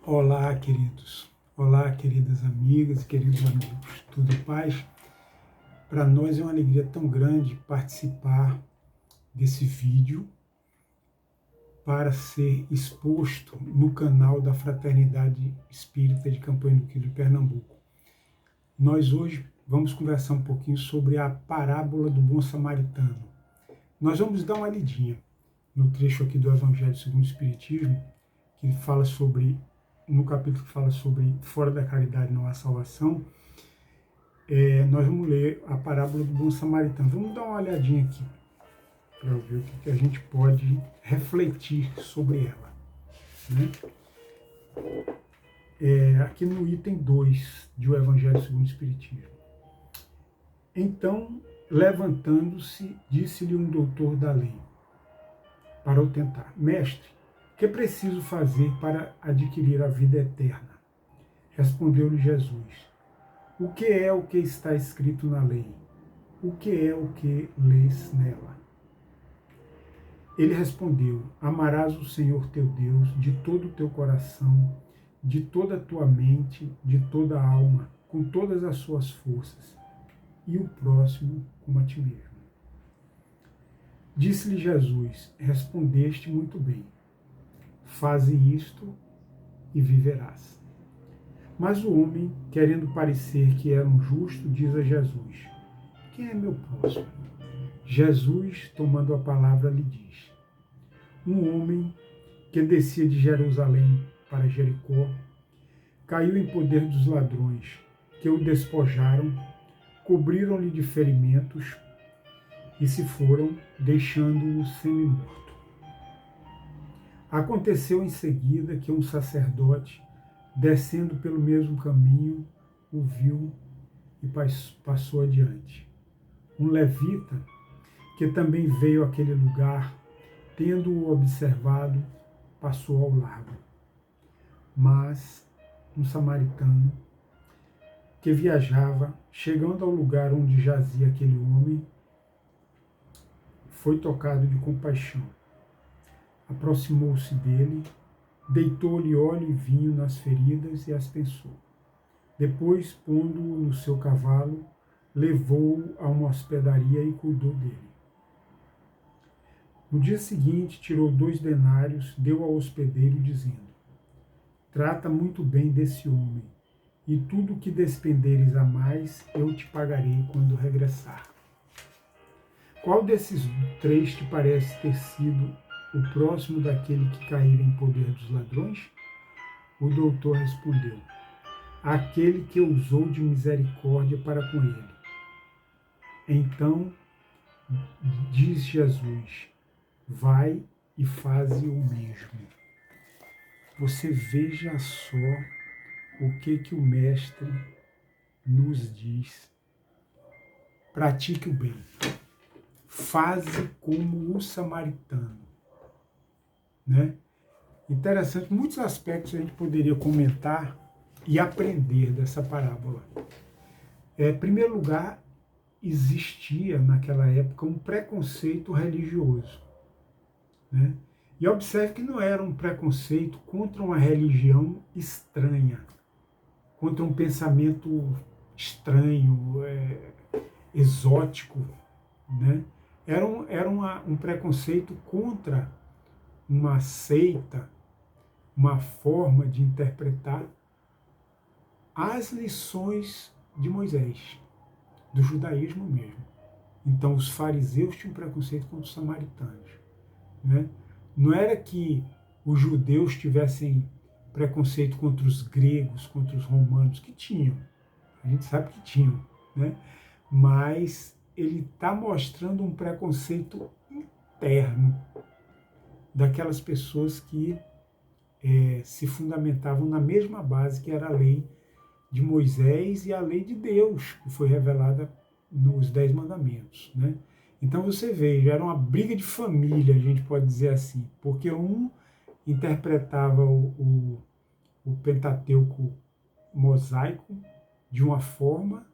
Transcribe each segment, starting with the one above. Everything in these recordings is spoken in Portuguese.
Olá, queridos. Olá, queridas amigas e queridos amigos. Tudo em paz? Para nós é uma alegria tão grande participar desse vídeo para ser exposto no canal da Fraternidade Espírita de Campanha do Quilo de Pernambuco. Nós hoje vamos conversar um pouquinho sobre a parábola do bom samaritano. Nós vamos dar uma lidinha no trecho aqui do Evangelho segundo o Espiritismo, que fala sobre, no capítulo que fala sobre fora da caridade não há salvação. Nós vamos ler a parábola do bom samaritano. Vamos dar uma olhadinha aqui para ver o que a gente pode refletir sobre ela, né? Aqui no item 2 de O Evangelho segundo o Espiritismo. Então, levantando-se, disse-lhe um doutor da lei, para o tentar: Mestre, que preciso fazer para adquirir a vida eterna? Respondeu-lhe Jesus: o que é o que está escrito na lei? O que é o que lês nela? Ele respondeu: amarás o Senhor teu Deus de todo o teu coração, de toda a tua mente, de toda a alma, com todas as suas forças, e o próximo como a ti mesmo. Disse-lhe Jesus: respondeste muito bem. Faze isto e viverás. Mas o homem, querendo parecer que era um justo, diz a Jesus: quem é meu próximo? Jesus, tomando a palavra, lhe diz: um homem que descia de Jerusalém para Jericó caiu em poder dos ladrões, que o despojaram, cobriram-lhe de ferimentos e se foram, deixando-o semi-morto. Aconteceu em seguida que um sacerdote, descendo pelo mesmo caminho, o viu e passou adiante. Um levita, que também veio àquele lugar, tendo-o observado, passou ao largo. Mas um samaritano, que viajava, chegando ao lugar onde jazia aquele homem, foi tocado de compaixão. Aproximou-se dele, deitou-lhe óleo e vinho nas feridas e as pensou. Depois, pondo-o no seu cavalo, levou-o a uma hospedaria e cuidou dele. No dia seguinte, tirou 2 denários, deu ao hospedeiro, dizendo: trata muito bem desse homem, e tudo o que despenderes a mais, eu te pagarei quando regressar. Qual desses 3 te parece ter sido o próximo daquele que caíra em poder dos ladrões? O doutor respondeu: aquele que usou de misericórdia para com ele. Então diz Jesus: vai e faze o mesmo. Você veja só o que o Mestre nos diz. Pratique o bem. Faze como o samaritano. Né? Interessante, muitos aspectos a gente poderia comentar e aprender dessa parábola. Em primeiro lugar, existia naquela época um preconceito religioso. Né? E observe que não era um preconceito contra uma religião estranha, contra um pensamento estranho, exótico. Né? Era um preconceito contra uma seita, uma forma de interpretar as lições de Moisés, do judaísmo mesmo. Então, os fariseus tinham preconceito contra os samaritanos. Né? Não era que os judeus tivessem preconceito contra os gregos, contra os romanos, que tinham. A gente sabe que tinham. Né? Mas ele está mostrando um preconceito interno daquelas pessoas que se fundamentavam na mesma base que era a lei de Moisés e a lei de Deus, que foi revelada nos 10 mandamentos. Né? Então você veja, era uma briga de família, a gente pode dizer assim, porque um interpretava o Pentateuco mosaico de uma forma,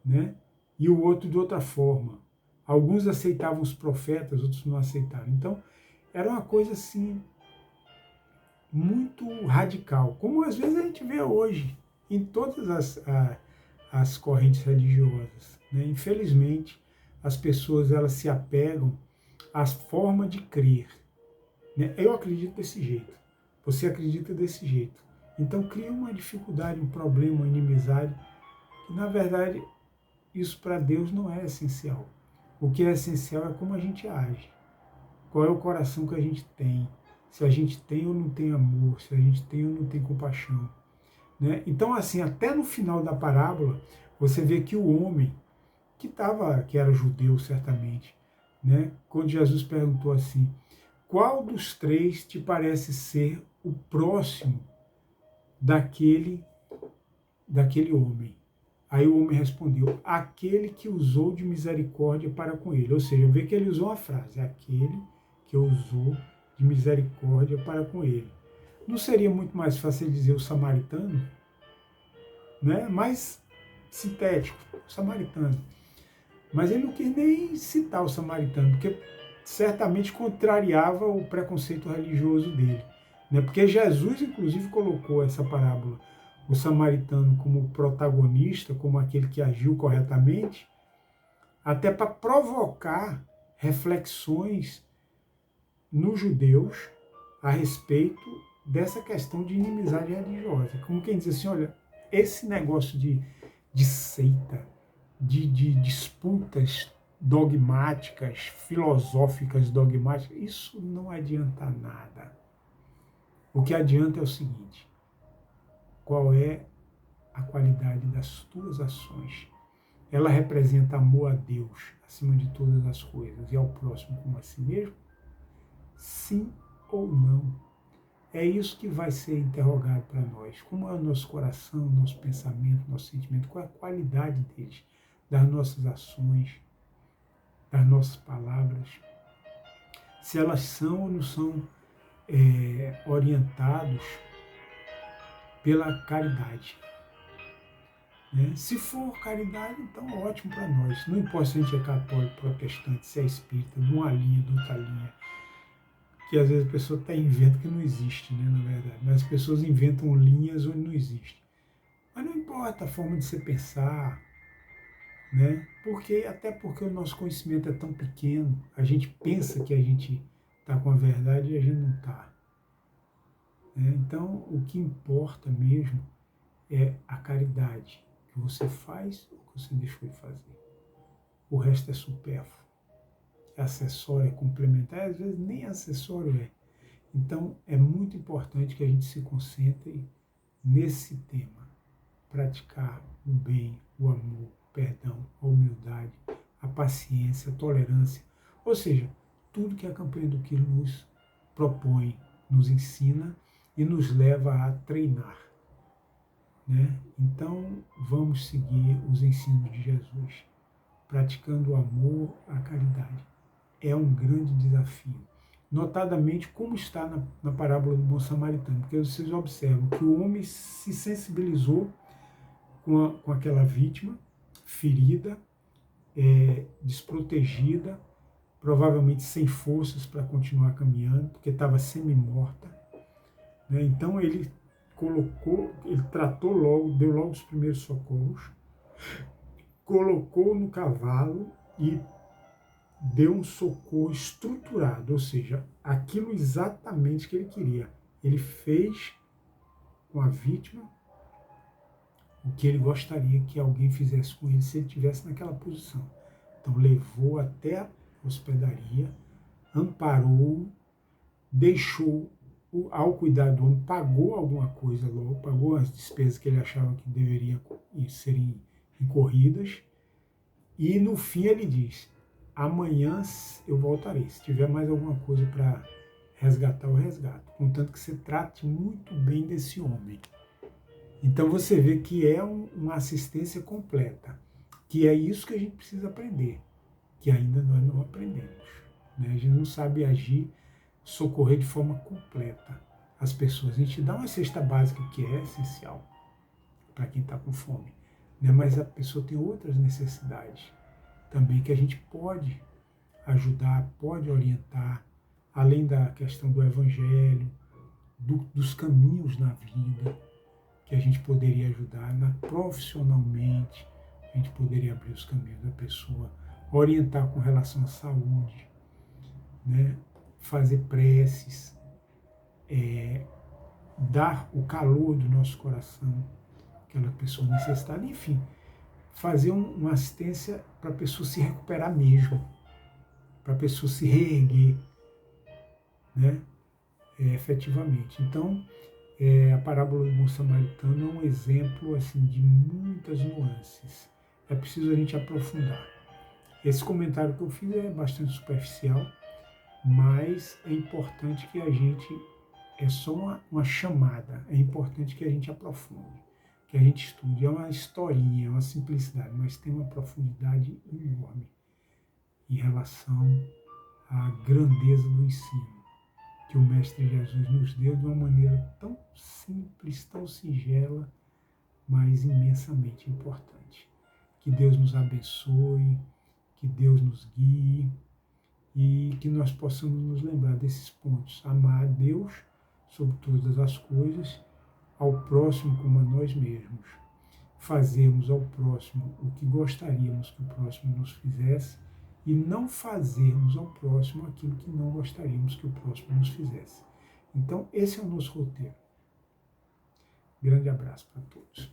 né? E o outro de outra forma. Alguns aceitavam os profetas, outros não aceitaram. Então, era uma coisa assim, muito radical, como às vezes a gente vê hoje em todas as correntes religiosas, né? Infelizmente, as pessoas elas se apegam às formas de crer, né? Eu acredito desse jeito, você acredita desse jeito. Então cria uma dificuldade, um problema, uma inimizade, que na verdade isso para Deus não é essencial. O que é essencial é como a gente age, qual é o coração que a gente tem, se a gente tem ou não tem amor, se a gente tem ou não tem compaixão, né? Então, assim, até no final da parábola, você vê que o homem, que era judeu certamente, né? Quando Jesus perguntou assim, qual dos três te parece ser o próximo daquele homem? Aí o homem respondeu, aquele que usou de misericórdia para com ele. Ou seja, vê que ele usou uma frase, aquele que usou de misericórdia para com ele. Não seria muito mais fácil dizer o samaritano, né? Mais sintético, o samaritano. Mas ele não quis nem citar o samaritano, porque certamente contrariava o preconceito religioso dele, né? Porque Jesus, inclusive, colocou essa parábola, o samaritano, como protagonista, como aquele que agiu corretamente, até para provocar reflexões nos judeus a respeito dessa questão de inimizade religiosa. Como quem diz assim, olha, esse negócio de seita, de disputas dogmáticas, filosóficas dogmáticas, isso não adianta nada. O que adianta é o seguinte, qual é a qualidade das tuas ações? Ela representa amor a Deus acima de todas as coisas e ao próximo como a si mesmo? Sim ou não? É isso que vai ser interrogado para nós. Como é o nosso coração, nosso pensamento, nosso sentimento? Qual é a qualidade deles? Das nossas ações, das nossas palavras? Se elas são ou não são orientados pela caridade. Né? Se for caridade, então ótimo para nós. Não importa se a gente é católico, protestante, se é espírita, de uma linha, de outra linha. Que às vezes a pessoa até inventa que não existe, né, na verdade. Mas as pessoas inventam linhas onde não existe. Mas não importa a forma de você pensar, né? Até porque o nosso conhecimento é tão pequeno, a gente pensa que a gente está com a verdade e a gente não está. Né? Então, o que importa mesmo é a caridade que você faz ou que você deixou de fazer. O resto é supérfluo, é acessório, é complementar, às vezes nem acessório é. Então, é muito importante que a gente se concentre nesse tema. Praticar o bem, o amor, o perdão, a humildade, a paciência, a tolerância. Ou seja, tudo que a campanha do Quilo nos propõe, nos ensina e nos leva a treinar. Né? Então, vamos seguir os ensinos de Jesus, praticando o amor, a caridade. É um grande desafio. Notadamente, como está na parábola do bom samaritano, porque vocês observam que o homem se sensibilizou com aquela vítima, ferida, desprotegida, provavelmente sem forças para continuar caminhando, porque estava semi-morta. Né? Então ele tratou logo, deu logo os primeiros socorros, colocou no cavalo e deu um socorro estruturado, ou seja, aquilo exatamente que ele queria. Ele fez com a vítima o que ele gostaria que alguém fizesse com ele se ele estivesse naquela posição. Então levou até a hospedaria, amparou, deixou, ao cuidar do homem, pagou alguma coisa logo, pagou as despesas que ele achava que deveriam serem incorridas, e no fim ele diz, amanhã eu voltarei, se tiver mais alguma coisa para resgatar, eu resgato, contanto que você trate muito bem desse homem. Então você vê que é uma assistência completa, que é isso que a gente precisa aprender, que ainda nós não aprendemos. Né? A gente não sabe agir, socorrer de forma completa as pessoas. A gente dá uma cesta básica que é essencial para quem está com fome, né? Mas a pessoa tem outras necessidades também que a gente pode ajudar, pode orientar, além da questão do evangelho, dos caminhos na vida que a gente poderia ajudar, profissionalmente, a gente poderia abrir os caminhos da pessoa, orientar com relação à saúde, né? Fazer preces, dar o calor do nosso coração àquela pessoa necessitada, enfim, fazer uma assistência para a pessoa se recuperar mesmo, para a pessoa se reerguer, né? Efetivamente. Então, a parábola do bom samaritano é um exemplo assim, de muitas nuances. É preciso a gente aprofundar. Esse comentário que eu fiz é bastante superficial, mas é importante que a gente, é só uma chamada, é importante que a gente aprofunde, que a gente estude. É uma historinha, é uma simplicidade, mas tem uma profundidade enorme em relação à grandeza do ensino que o Mestre Jesus nos deu de uma maneira tão simples, tão singela, mas imensamente importante. Que Deus nos abençoe, que Deus nos guie e que nós possamos nos lembrar desses pontos. Amar a Deus sobre todas as coisas, ao próximo como a nós mesmos. Fazermos ao próximo o que gostaríamos que o próximo nos fizesse e não fazermos ao próximo aquilo que não gostaríamos que o próximo nos fizesse. Então, esse é o nosso roteiro. Grande abraço para todos.